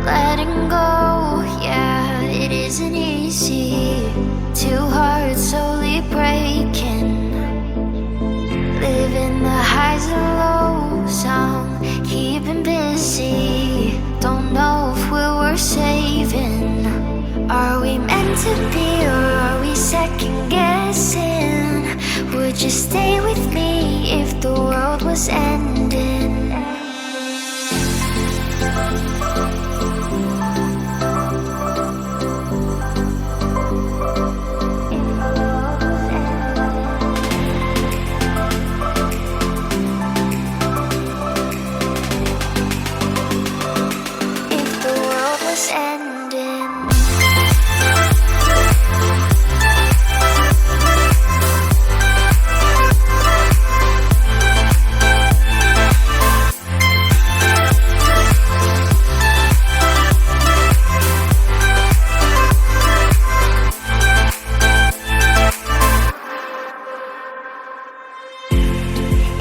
Letting go, yeah, it isn't easy. Two hearts slowly breaking, living the highs and lows. I'm keeping busy. Don't know if we're worth saving. Are we meant to be, or are we second guessing? Would you stay with me if the world was ending?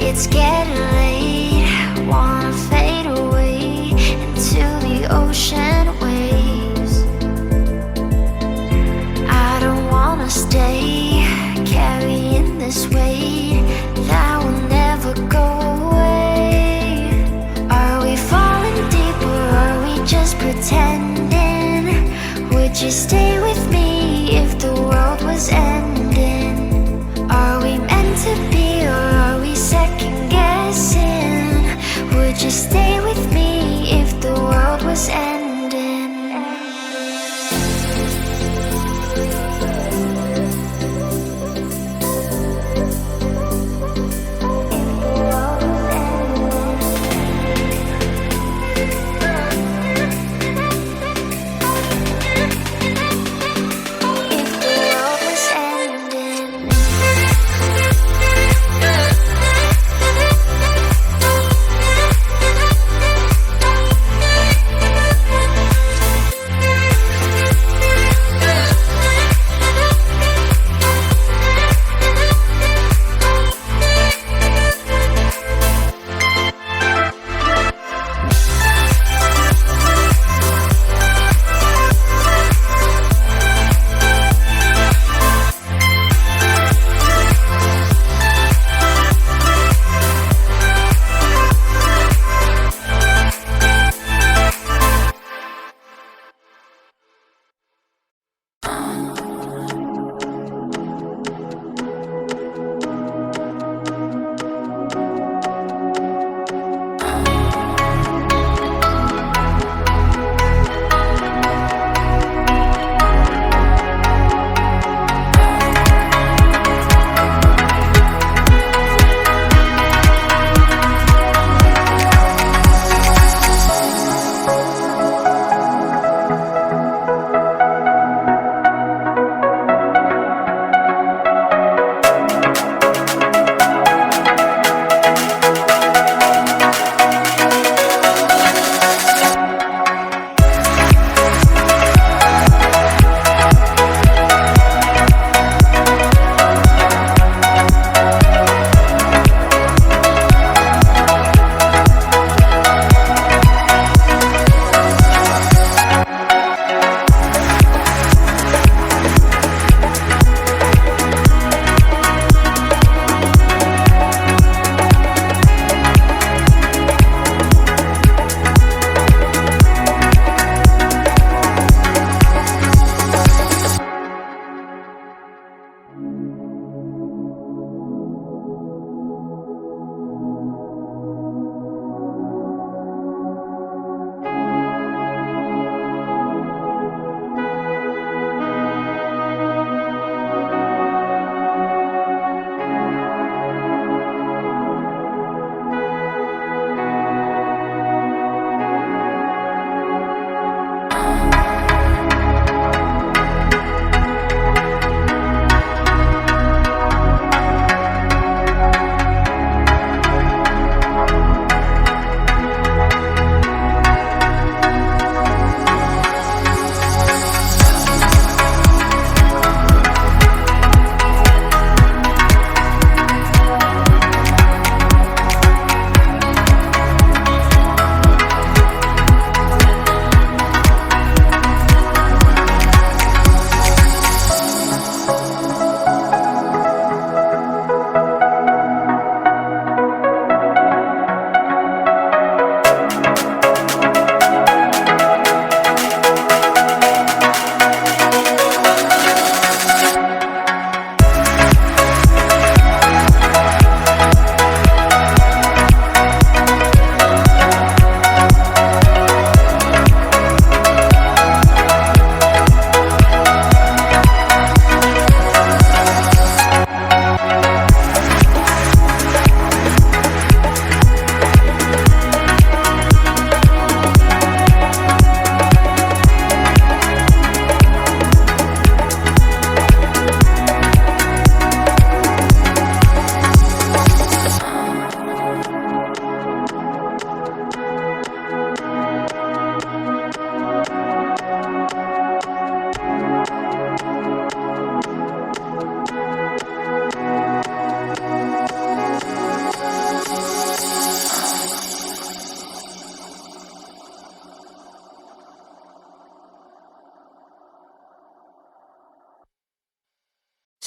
It's getting late, wanna fade away into the ocean waves. I don't wanna stay carrying this weight that will never go away. Are we falling deep, or are we just pretending? Would you stay with me if the world was ending? Are we meant to be, or are we second guessing? Would you stay with me if the world was ending?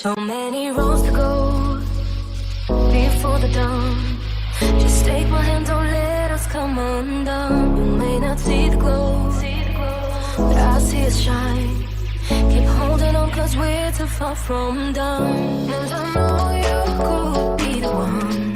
So many roads to go before the dawn. Just take my hand, don't let us come undone. You may not see the glow, but I see it shine. Keep holding on, cause we're too far from done. And I know you could be the one.